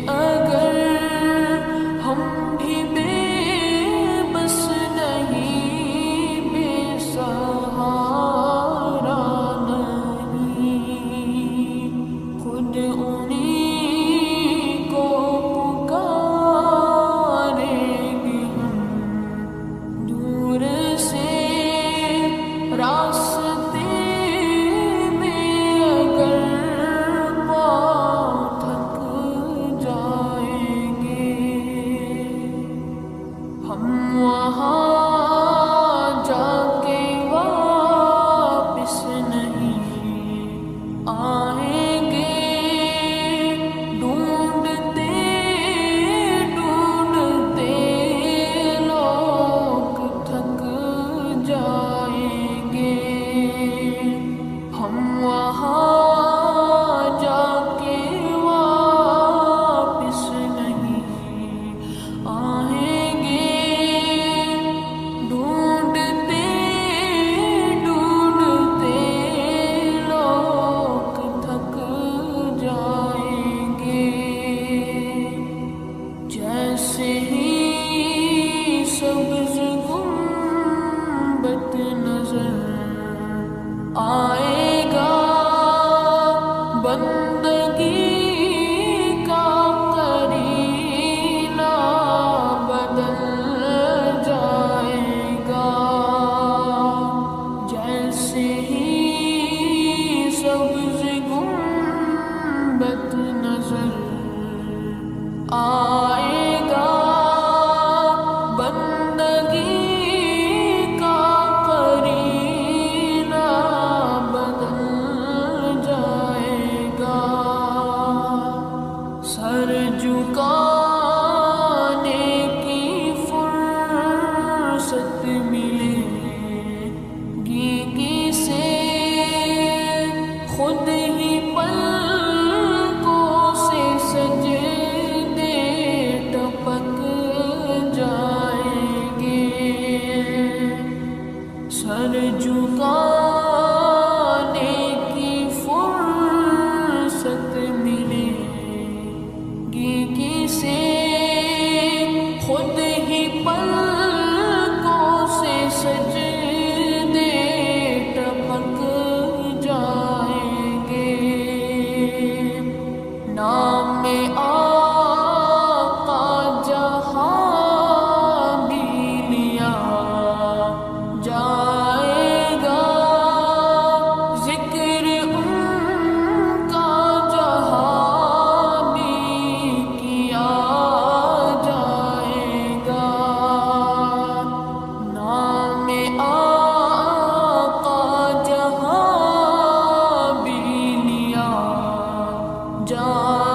اگر ہم بھی بے بس نہیں، بے سہارا نہیں، خود انہیں کو پکاریں گے ہم دور سے راستے میں، اگر پاؤں تھک جائیں گے ہم وہاں جا کے واپس نہیں آئیں گے، ڈھونڈتے ڈھونڈتے لوگ تھک جائیں گے، ہم وہاں جا کے واپس نہیں آئیں گے، ڈھونڈتے ڈھونڈتے لوگ تھک جائیں گے، جیسے ہی سبز گنبد نظر آئے گا، بندگی کا قرینہ بدل جائے گا، جیسے ہی سبز گنبد نظر آئے گا، بندگی کا قرینہ بدل جائے گا، سر جھکانے کی فرصت ملے گی کسے، خود ہی پلکوں سے سجدے ٹپک جائیں گے، سر جھکانے کی فرصت ملے گی کسے، خود ہی پلکوں سے سجدے ٹپک جائیں گے، نام آقا جہاں بھی لیا جائے گا، ذکر ان کا جہاں بھی کیا جائے گا، نام آقا جہاں بھی لیا جائے